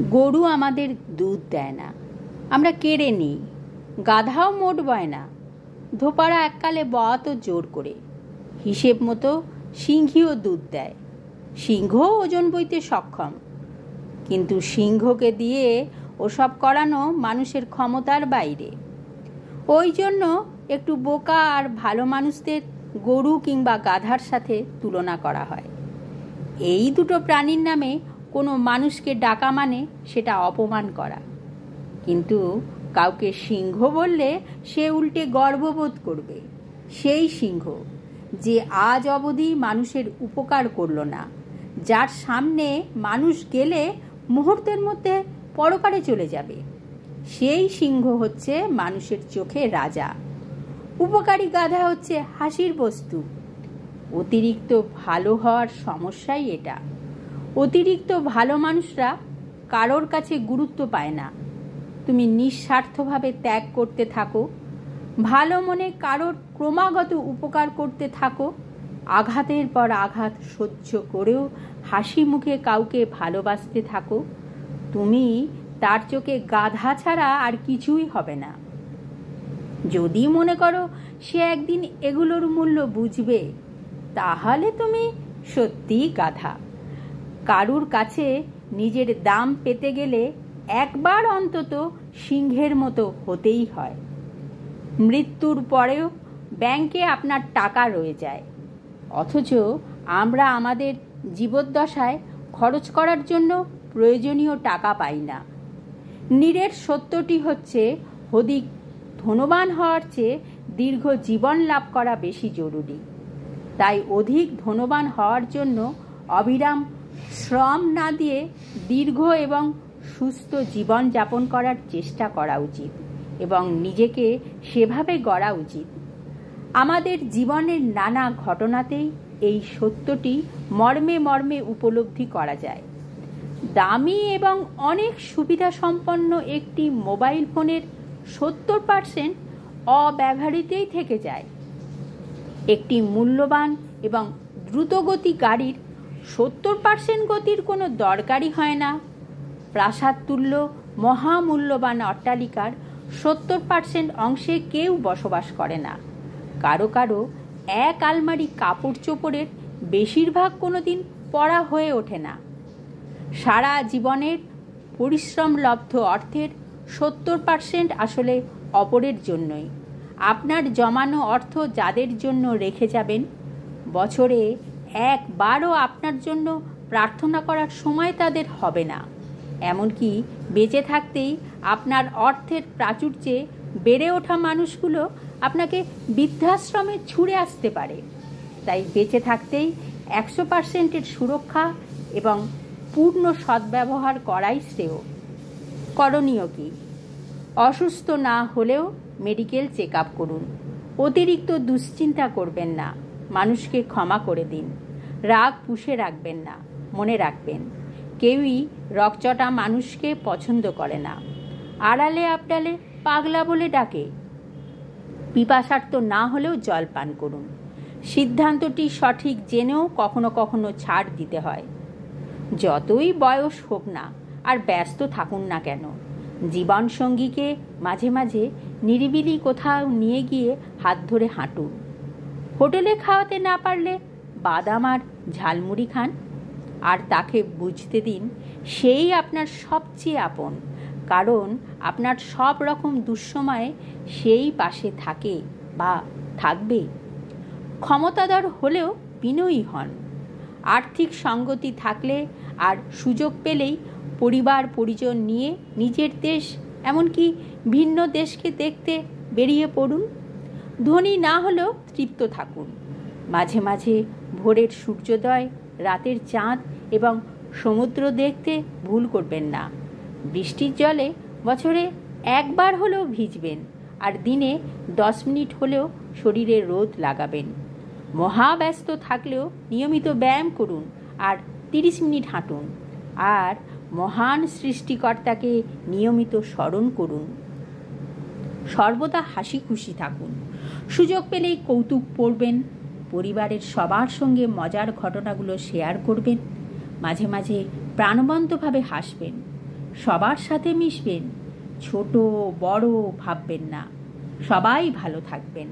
গরু আমাদের দুধ দেয় না, আমরা কেড়ে নিই। গাধাও মোট বয় না, ধোপারা এককালে বয়াতো জোর করে। হিসেব মতো সিংহীও দুধ দেয়, সিংহ ওজন বইতে সক্ষম। কিন্তু সিংহকে দিয়ে ওসব করানো মানুষের ক্ষমতার বাইরে। ওই জন্য একটু বোকা আর ভালো মানুষদের গরু কিংবা গাধার সাথে তুলনা করা হয়। এই দুটো প্রাণীর নামে কোনো মানুষকে ডাকা মানে সেটা অপমান করা। কিন্তু কাউকে সিংহ বললে সে উল্টে গর্ববোধ করবে। সেই সিংহ যে আজ অবধি মানুষের উপকার করল না, যার সামনে মানুষ গেলে মুহূর্তের মধ্যে পরকারে চলে যাবে, সেই সিংহ হচ্ছে মানুষের চোখে রাজা। উপকারী গাধা হচ্ছে হাসির বস্তু। অতিরিক্ত ভালো হওয়ার সমস্যাই এটা। অতিরিক্ত ভালো মানুষরা কারোর কাছে গুরুত্ব পায় না। তুমি নিঃস্বার্থভাবে ত্যাগ করতে থাকো, ভালো মনে কারোর ক্রমাগত উপকার করতে থাকো, আঘাতের পর আঘাত সহ্য করেও হাসি মুখে কাউকে ভালোবাসতে থাকো, তুমি তার চোখে গাধা ছাড়া আর কিছুই হবে না। যদি মনে করো সে একদিন এগুলোর মূল্য বুঝবে, তাহলে তুমি সত্যিই গাধা। কারুর কাছে নিজের দাম পেতে গেলে একবার অন্তত সিংহের মতো হতেই হয়। মৃত্যুর পরেও ব্যাংকে আপনার টাকা রয়ে যায়, অথচ আমরা আমাদের জীবদ্দশায় খরচ করার জন্য প্রয়োজনীয় টাকা পাই না। নীড়ের সত্যটি হচ্ছে, অধিক ধনবান হওয়ার চেয়ে দীর্ঘ জীবন লাভ করা বেশি জরুরি। তাই অধিক ধনবান হওয়ার জন্য অবিরাম শ্রম না দিয়ে দীর্ঘ এবং সুস্থ জীবন যাপন করার চেষ্টা করা উচিত এবং নিজেকে সেভাবে গড়া উচিত। আমাদের জীবনের নানা ঘটনাতেই এই সত্যটি মর্মে মর্মে উপলব্ধি করা যায়। দামি এবং অনেক সুবিধা সম্পন্ন একটি মোবাইল ফোনের 70% অব্যবহৃতই থেকে যায়। একটি মূল্যবান এবং দ্রুতগতি গাড়ির 70% গতির কোনো দরকারই হয় না। প্রাসাদ তুল্য মহামূল্যবান অট্টালিকার 70% অংশে কেউ বসবাস করে না। কারো কারো এক আলমারি কাপড় চোপড়ের বেশিরভাগ কোনোদিন পরা হয়ে ওঠে না। সারা জীবনের পরিশ্রমলব্ধ অর্থের 70% আসলে অপরের জন্যই। আপনার জমানো অর্থ যাদের জন্য রেখে যাবেন, বছরে একবারও আপনার জন্য প্রার্থনা করার সময় তাদের হবে না। এমনকি বেঁচে থাকতেই আপনার অর্থের প্রাচুর্যে বেড়ে ওঠা মানুষগুলো আপনাকে বৃদ্ধাশ্রমে ছুঁড়ে আসতে পারে। তাই বেঁচে থাকতেই 100%-এর সুরক্ষা এবং পূর্ণ সদ্ব্যবহার করাই শ্রেয়। করণীয় কি? অসুস্থ না হলেও মেডিকেল চেক আপ করুন। অতিরিক্ত দুশ্চিন্তা করবেন না। মানুষকে ক্ষমা করে দিন। রাগ পুষে রাখবেন না। মনে রাখবেন, কেউই রকচটা মানুষকে পছন্দ করে না। আড়ালে আবডালে পাগলা বলে ডাকে। পিপাসার্ত না হলেও জল পান করুন। সিদ্ধান্তটি সঠিক জেনেও কখনো কখনো ছাড় দিতে হয়। যতই বয়স হোক না আর ব্যস্ত থাকুন না কেন, জীবনসঙ্গীকে মাঝে মাঝে নিরিবিলি কোথাও নিয়ে গিয়ে হাত ধরে হাঁটুন। হোটেলে খাওয়াতে না পারলে বাদাম আর ঝালমুড়ি খান, আর তাকে বুঝতে দিন সেই আপনার সবচেয়ে আপন, কারণ আপনার সব রকম দুঃসময়ে সেই পাশে থাকে বা থাকবে। ক্ষমতাধর হলেও বিনয়ী হন। আর্থিক সঙ্গতি থাকলে আর সুযোগ পেলেই পরিবার পরিজন নিয়ে নিজের দেশ, এমনকি ভিন্ন দেশকে দেখতে বেরিয়ে পড়ুন। ধনী না হলেও তৃপ্ত থাকুন। মাঝে মাঝে ভোরের সূর্যোদয়, রাতের চাঁদ এবং সমুদ্র দেখতে ভুল করবেন না। বৃষ্টির জলে বছরে একবার হলেও ভিজবেন, আর দিনে 10 মিনিট হলেও শরীরে রোদ লাগাবেন। মহাব্যস্ত থাকলেও নিয়মিত ব্যায়াম করুন আর 30 মিনিট হাঁটুন। আর মহান সৃষ্টিকর্তাকে নিয়মিত স্মরণ করুন। সর্বদা হাসি খুশি থাকুন। সুযোগ পেলেই কৌতুক পড়বেন। পরিবারের সবার সঙ্গে মজার ঘটনাগুলো শেয়ার করবেন। মাঝে মাঝে প্রাণবন্তভাবে হাসবেন। সবার সাথে মিশবেন, ছোট বড় ভাববেন না, সবাই ভালো থাকবেন।